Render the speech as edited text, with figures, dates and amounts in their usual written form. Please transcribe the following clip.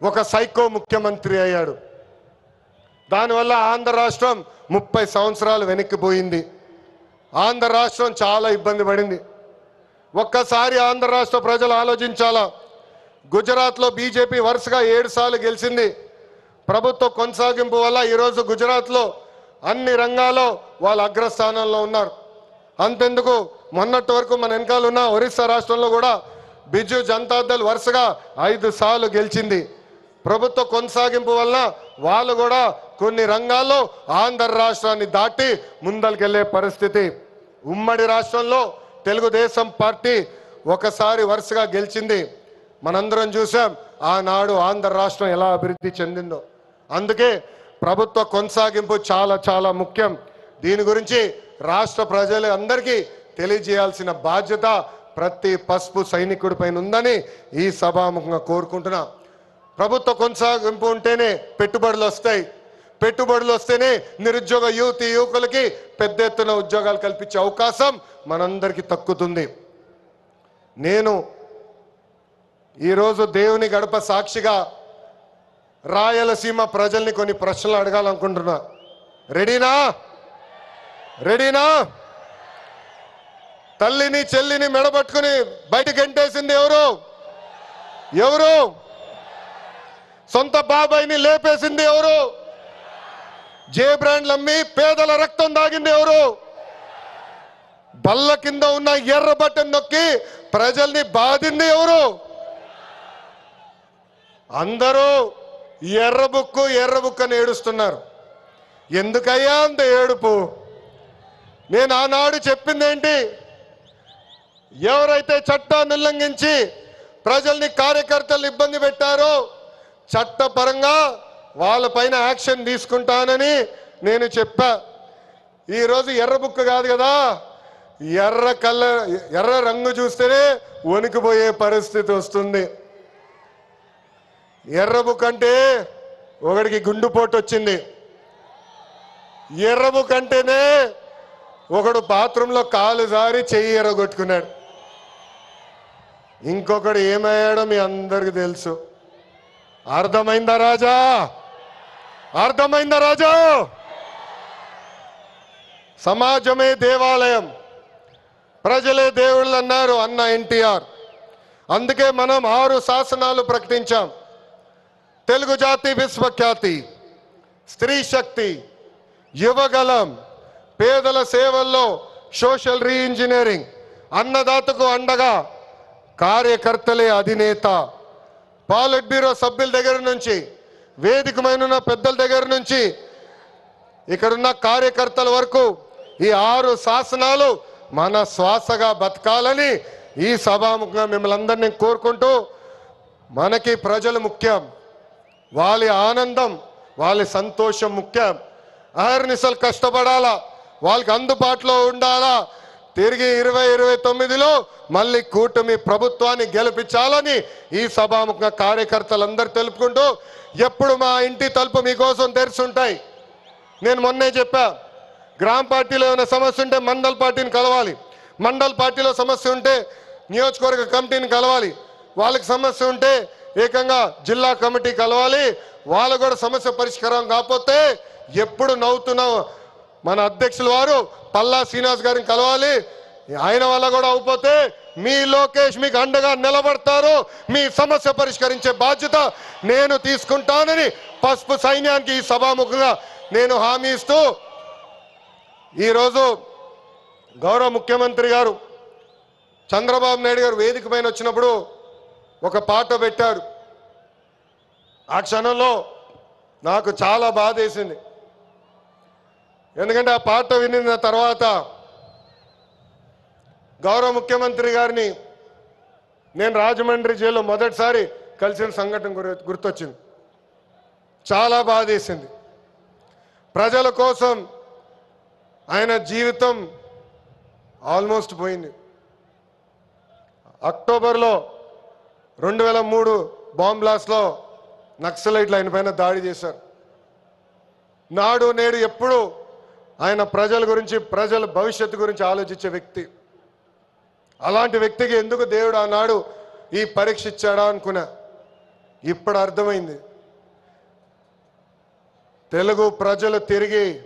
ఒక సైకో ముఖ్యమంత్రి అయ్యాడు. దానివల్ల ఆంధ్ర రాష్ట్రం 30 సంవత్సరాలు వెనక్కిపోయింది. ఆంధ్ర రాష్ట్రం చాలా ఇబ్బంది పడింది. ఒక్కసారి ఆంధ్ర రాష్ట్ర ప్రజలు ఆలోచించాలా. గుజరాత్లో బీజేపీ వరుసగా 7 సార్లు గెలిచింది. ప్రభుత్వ కొనసాగింపు వల్ల ఈరోజు గుజరాత్లో అన్ని రంగాల్లో వాళ్ళు అగ్రస్థానంలో ఉన్నారు. అంతెందుకు, మొన్నటి వరకు మన వెనకాల ఉన్న ఒరిస్సా రాష్ట్రంలో కూడా బిజు జనతాదళ్ వరుసగా 5 సార్లు గెలిచింది. ప్రభుత్వ కొనసాగింపు వలన వాళ్ళు కూడా కొన్ని రంగాల్లో ఆంధ్ర రాష్ట్రాన్ని దాటి ముందరికెళ్లే పరిస్థితి. ఉమ్మడి రాష్ట్రంలో తెలుగుదేశం పార్టీ ఒకసారి వరుసగా గెలిచింది. మనందరం చూసాం ఆనాడు ఆంధ్ర రాష్ట్రం ఎలా అభివృద్ధి చెందిందో. అందుకే ప్రభుత్వ కొనసాగింపు చాలా చాలా ముఖ్యం. దీని గురించి రాష్ట్ర ప్రజలందరికీ తెలియజేయాల్సిన బాధ్యత ప్రతి పసుపు సైనికుడి పైన ఉందని ఈ సభాముఖంగా కోరుకుంటున్నా. ప్రభుత్వ కొనసాగింపు ఉంటేనే పెట్టుబడులు వస్తాయి. పెట్టుబడులు వస్తేనే నిరుద్యోగ యువకులకి పెద్ద ఎత్తున ఉద్యోగాలు కల్పించే అవకాశం మనందరికీ దక్కుతుంది. నేను ఈరోజు దేవుని గడప సాక్షిగా రాయలసీమ ప్రజల్ని కొన్ని ప్రశ్నలు అడగాలనుకుంటున్నా. రెడీనా? రెడీనా? తల్లిని చెల్లిని మెడబట్టుకుని బయటకు గెంటేసింది ఎవరు? ఎవరు? సొంత బాబాయిని లేపేసింది ఎవరు? జే బ్రాండ్లు అమ్మి పేదల రక్తం దాగింది ఎవరు? బల్ల కింద ఉన్న ఎర్ర బటన్ నొక్కి ప్రజల్ని బాధింది ఎవరు? అందరూ ఎర్ర బుక్కు అని ఏడుస్తున్నారు. ఎందుకయ్యా అంత ఏడుపు? నేను ఆనాడు చెప్పింది ఏంటి? ఎవరైతే చట్టాన్ని ఉల్లంఘించి ప్రజల్ని కార్యకర్తలు ఇబ్బంది పెట్టారో చట్టపరంగా వాళ్ళపైన యాక్షన్ తీసుకుంటానని నేను చెప్పా. ఈరోజు ఎర్ర బుక్క కాదు కదా, ఎర్ర రంగు చూస్తేనే వణికిపోయే పరిస్థితి వస్తుంది. ఎర్ర బుక్ అంటే ఒకడికి గుండుపోటు వచ్చింది. ఎర్ర బుక్ అంటేనే ఒకడు బాత్రూంలో కాలు జారి చెయ్యి ఎర్రగొట్టుకున్నాడు. ఇంకొకడు ఏమయ్యాడో మీ అందరికి తెలుసు. అర్థమైందా రాజా? అర్థమైందా రాజా? సమాజమే దేవాలయం, ప్రజలే దేవుళ్ళు అన్నారు అన్న ఎన్టీఆర్. అందుకే మనం 6 శాసనాలు ప్రకటించాం. తెలుగు జాతి విశ్వఖ్యాతి, స్త్రీ శక్తి, యువగలం, పేదల సేవల్లో సోషల్ రీఇంజనీరింగ్, అన్నదాతకు అండగా కార్యకర్తలే అధినేత. పాలిట్ బ్యూరో సభ్యుల దగ్గర నుంచి, వేదికమైన పెద్దల దగ్గర నుంచి ఇక్కడున్న కార్యకర్తల వరకు ఈ 6 శాసనాలు మన శ్వాసగా బతకాలని ఈ సభాముఖంగా మిమ్మల్ని అందరినీ కోరుకుంటూ, మనకి ప్రజలు ముఖ్యం, వాళ్ళ ఆనందం వాళ్ళ సంతోషం ముఖ్యం. అహర్నిశలు కష్టపడాలా, వాళ్ళకి అందుబాటులో ఉండాలా. తిరిగి 2029లో మళ్ళీ కూటమి ప్రభుత్వాన్ని గెలిపించాలని ఈ సభాముఖంగా కార్యకర్తలందరూ తెలుపుకుంటూ, ఎప్పుడు మా ఇంటి తలుపు మీకోసం తెరిచుంటాయి. నేను మొన్నే చెప్పా, గ్రామ పార్టీలో ఏమైనా సమస్య ఉంటే మండల్ పార్టీని కలవాలి, మండల్ పార్టీలో సమస్య ఉంటే నియోజకవర్గ కమిటీని కలవాలి, వాళ్ళకి సమస్య ఉంటే ఏకంగా జిల్లా కమిటీ కలవాలి. వాళ్ళు కూడా సమస్య పరిష్కారం కాకపోతే ఎప్పుడు నవ్వుతున్న మన అధ్యక్షుల వారు పల్లా శ్రీనివాస్ గారిని కలవాలి. ఆయన వల్ల కూడా అయిపోతే మీ లోకేష్ మీకు అండగా నిలబడతారు. మీ సమస్య పరిష్కరించే బాధ్యత నేను తీసుకుంటానని పసుపు సైన్యానికి ఈ సభాముఖంగా నేను హామీ ఇస్తూ, ఈరోజు గౌరవ ముఖ్యమంత్రి గారు చంద్రబాబు నాయుడు గారు వేదిక పైన వచ్చినప్పుడు ఒక పాట పెట్టారు. ఆ క్షణంలో నాకు చాలా బాధ వేసింది. ఎందుకంటే ఆ పాట వినిన తర్వాత గౌరవ ముఖ్యమంత్రి గారిని నేను రాజమండ్రి జైల్లో మొదటిసారి కలిసిన సంఘటన గుర్తొచ్చింది. చాలా బాధ వేసింది. ప్రజల కోసం ఆయన జీవితం ఆల్మోస్ట్ పోయింది. అక్టోబర్లో 2003 బాంబ్ బ్లాస్ట్లో నక్సలైట్లు ఆయన పైన దాడి చేశారు. నాడు నేడు ఎప్పుడు ఆయన ప్రజల గురించి, ప్రజల భవిష్యత్తు గురించి ఆలోచించే వ్యక్తి. అలాంటి వ్యక్తికి ఎందుకు దేవుడు ఆనాడు ఈ పరీక్ష ఇచ్చాడా అనుకున్నా. ఇప్పుడు అర్థమైంది. తెలుగు ప్రజలు తిరిగి